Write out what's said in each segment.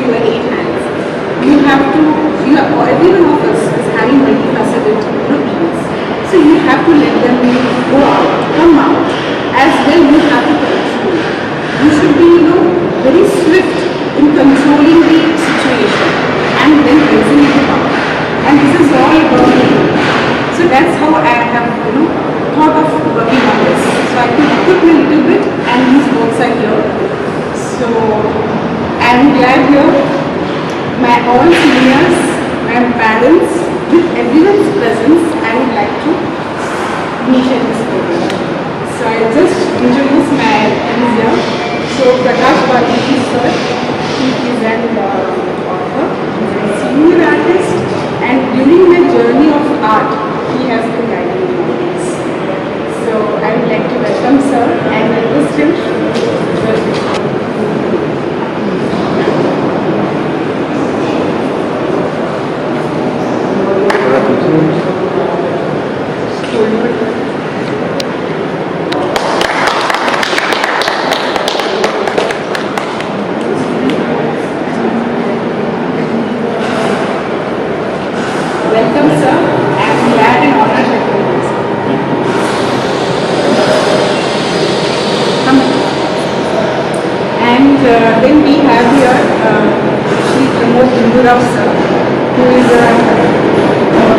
you at 8 hands. You have to, every one of us is having multifaceted needs. So you have to let them go out, come out. As well, you have to control. You should be, very swift in controlling the situation and then raising it up. And this is all about so that's how I have, thought of working on this. So I could equip me a little bit and these works are here. So I'm glad here. My all seniors, my parents, with everyone's presence, I would like to initiate this program. So I just introduce my friends here. So Prakash Balaji sir, he is an author, senior artist, and during my journey of art, he has been guiding me on this. So I would like to welcome sir and request him. Welcome sir. I am glad and honored to do this. And then we have here Shri Pramod Indurao sir, who is a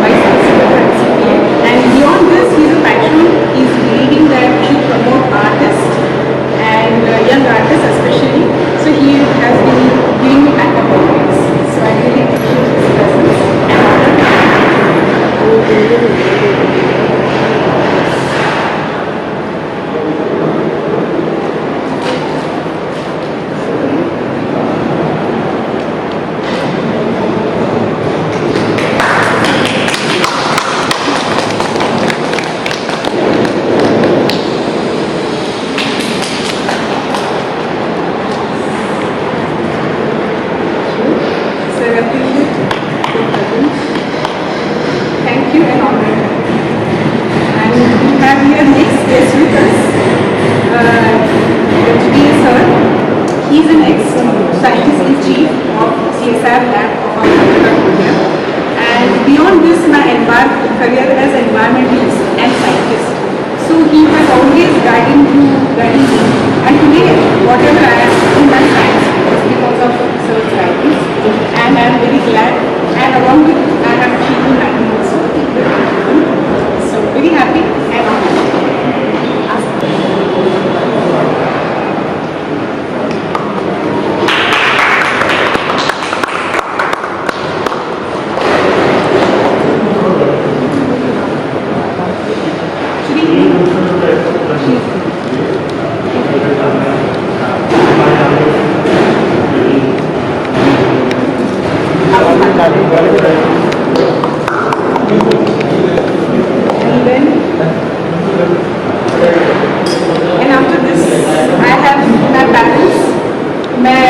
vice president at CPA. And beyond this, he is a patron. He is leading that to promote artists and young artists especially. So he has been giving me backup always. So I really appreciate his presence and honor. So I appreciate your presence. Thank you and honor. And we have here next guest with us, Rajveer sir. He is an ex-scientist in chief of CSR lab of our India. And beyond this, my career as environmentalist and scientist. So he has always guided me. And today, whatever I am in my science was because of sir's guidance. And I am very glad. And along with I have achieved my also. So very happy and honored. And after this, I have my parents, my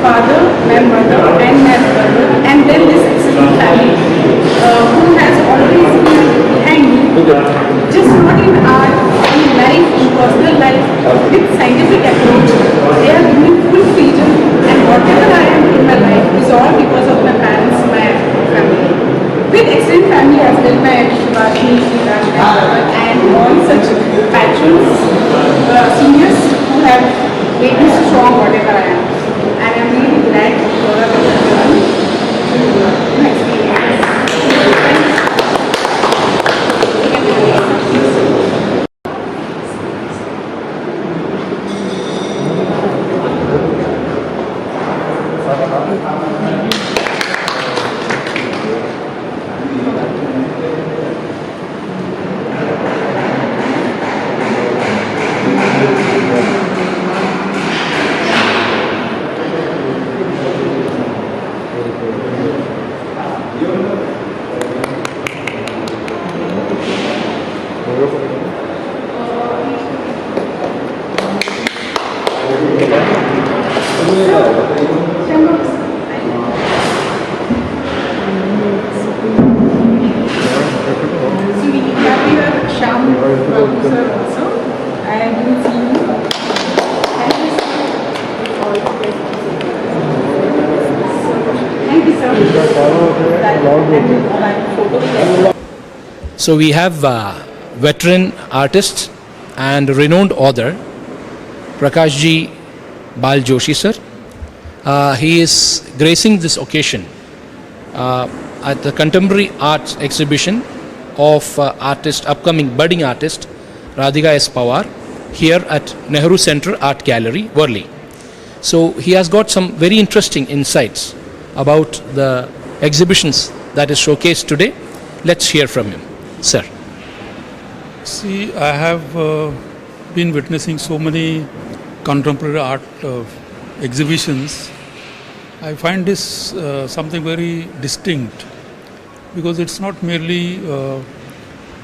father, my mother, and my brother, and then this excellent family who has always been behind me, just not in art, in life, in personal life, with scientific approach. They are giving full freedom, and whatever I am in my life is all because of my parents, my family. With extended family as well, my Shivashni, Sriraj, and all such patrons, seniors who have made me strong whatever I am. And I'm really glad to share my experience. So we have veteran artist and renowned author Prakashji Bal Joshi sir. He is gracing this occasion at the contemporary arts exhibition of upcoming budding artist Radhika S. Pawar here at Nehru Center Art Gallery, Worli. So he has got some very interesting insights about the exhibitions that is showcased today. Let's hear from him, sir. See, I have been witnessing so many contemporary art exhibitions. I find this something very distinct because it's not merely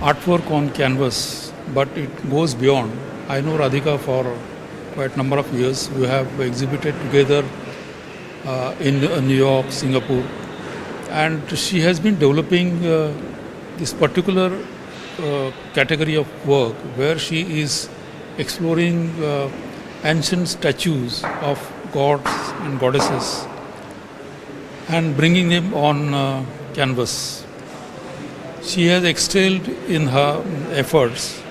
artwork on canvas, but it goes beyond. I know Radhika for quite a number of years. We have exhibited together in New York, Singapore, and she has been developing this particular category of work where she is exploring ancient statues of gods and goddesses and bringing them on canvas. She has excelled in her efforts,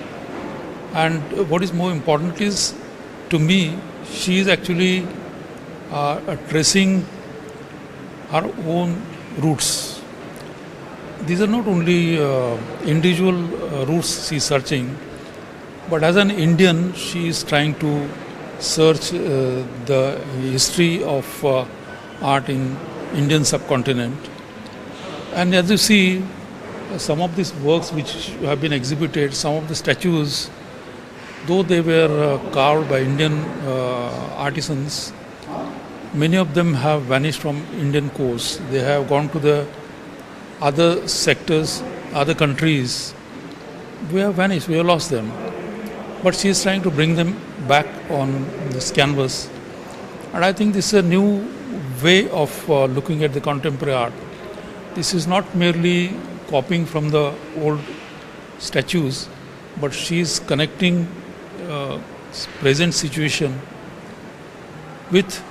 and what is more important is, to me, she is actually tracing her own roots. These are not only individual roots she is searching, but as an Indian, she is trying to search the history of art in Indian subcontinent. And as you see, some of these works which have been exhibited, some of the statues, though they were carved by Indian artisans, many of them have vanished from Indian coast. They have gone to the other sectors, other countries. We have vanished, we have lost them. But she is trying to bring them back on this canvas. And I think this is a new way of looking at the contemporary art. This is not merely copying from the old statues, but she is connecting present situation with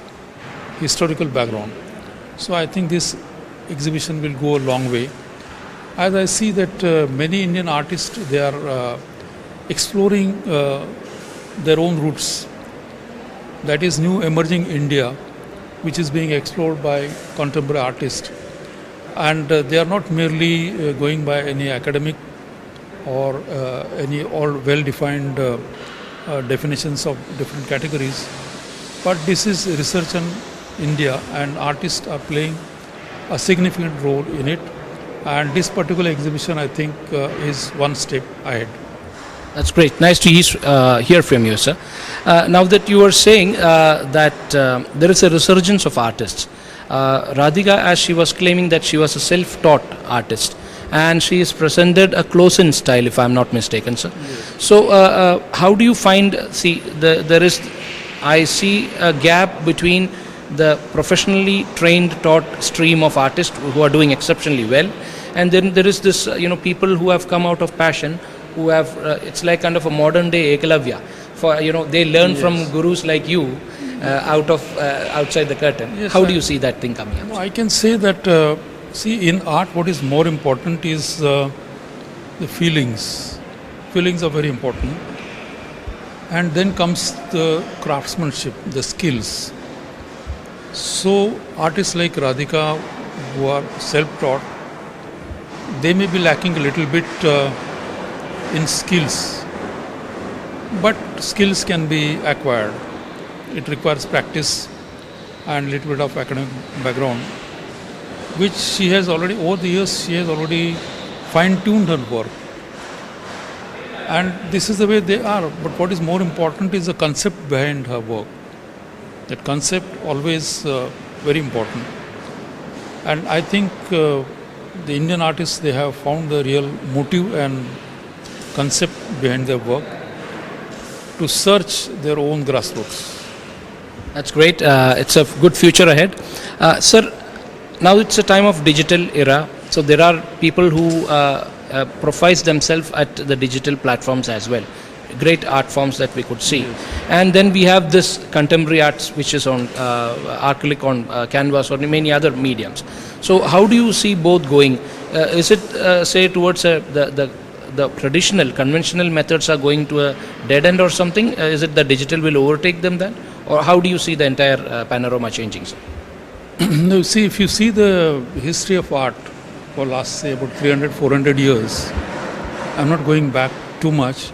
historical background. So I think this exhibition will go a long way. As I see that many Indian artists, they are exploring their own roots. That is new emerging India, which is being explored by contemporary artists. And they are not merely going by any academic or any all well-defined definitions of different categories. But this is research in India, and artists are playing a significant role in it. And this particular exhibition, I think, is one step ahead. That's great. Nice to hear from you, sir. Now that you are saying that there is a resurgence of artists, Radhika, as she was claiming that she was a self-taught artist, and she is presented a close-in style, if I'm not mistaken, sir. Yes. So, how do you find? See, there is, I see a gap between the professionally trained, taught stream of artists who are doing exceptionally well, and then there is this, people who have come out of passion, who have, it's like kind of a modern day Ekalavya. For they learn yes. from gurus like you outside the curtain. Yes, how do you see that thing coming up? I can say that, see, in art, what is more important is the feelings. Feelings are very important. And then comes the craftsmanship, the skills. So, artists like Radhika, who are self-taught, they may be lacking a little bit in skills, but skills can be acquired. It requires practice and a little bit of academic background, which she has already, over the years, she has already fine-tuned her work. And this is the way they are. But what is more important is the concept behind her work. That concept always very important. And I think the Indian artists, they have found the real motive and concept behind their work to search their own grassroots. That's great. It's a good future ahead. Sir, now it's a time of digital era. So there are people who profile themselves at the digital platforms as well. Great art forms that we could see. And then we have this contemporary arts which is on acrylic, on canvas, or many other mediums. So how do you see both going? Is it say towards the the traditional, conventional methods are going to a dead end or something? Is it the digital will overtake them then? Or how do you see the entire panorama changing, sir? No, see, if you see the history of art for last, say, about 300, 400 years, I'm not going back too much,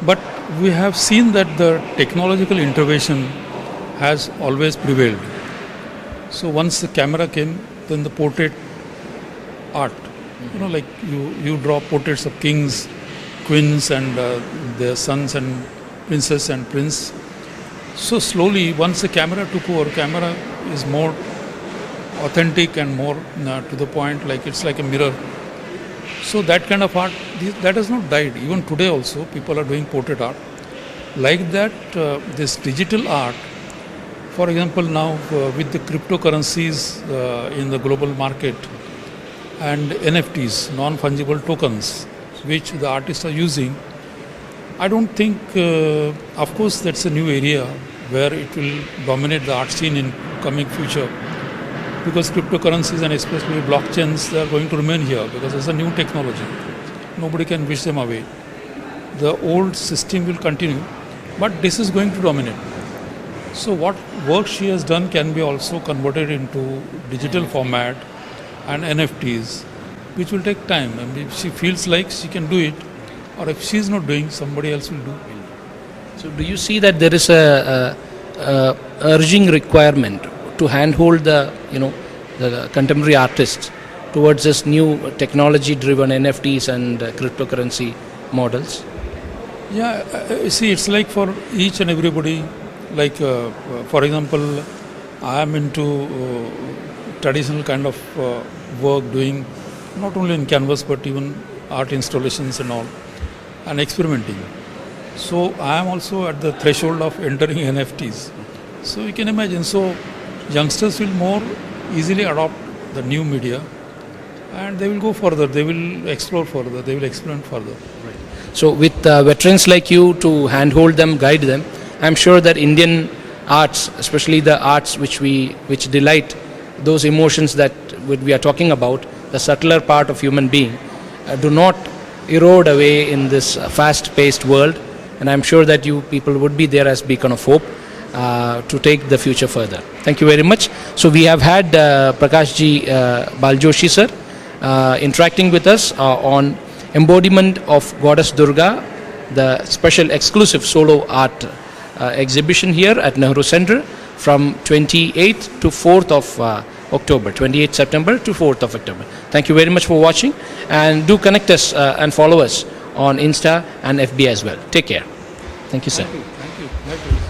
but we have seen that the technological intervention has always prevailed. So once the camera came, then the portrait art, like you draw portraits of kings, queens, and their sons and princess and prince. So slowly, once the camera took over, camera is more authentic and more to the point, like it's like a mirror. So that kind of art, that has not died. Even today also, people are doing portrait art. Like that, this digital art, for example, now with the cryptocurrencies in the global market and NFTs, non-fungible tokens, which the artists are using, I don't think, of course, that's a new area where it will dominate the art scene in coming future. Because cryptocurrencies and especially blockchains, they are going to remain here because it's a new technology. Nobody can wish them away. The old system will continue, but this is going to dominate. So what work she has done can be also converted into digital format and NFTs, which will take time. And if she feels like she can do it, or if she is not doing, somebody else will do. So do you see that there is a urging requirement to handhold the contemporary artists towards this new technology-driven NFTs and cryptocurrency models? Yeah, see, it's like for each and everybody. Like, for example, I am into traditional kind of work, doing not only in canvas but even art installations and all, and experimenting. So I am also at the threshold of entering NFTs. So you can imagine, so youngsters will more easily adopt the new media and they will go further, they will explore further, they will experiment further. So with veterans like you to handhold them, guide them, I'm sure that Indian arts, especially the arts which delight those emotions that we are talking about, the subtler part of human being, do not erode away in this fast-paced world. And I'm sure that you people would be there as beacon of hope to take the future further. Thank you very much. So we have had Prakashji Baljoshi sir interacting with us on embodiment of Goddess Durga, the special exclusive solo art exhibition here at Nehru Center from 28th to 4th of October, 28th September to 4th of October. Thank you very much for watching, and do connect us and follow us on Insta and FB as well. Take care. Thank you, sir. Thank you.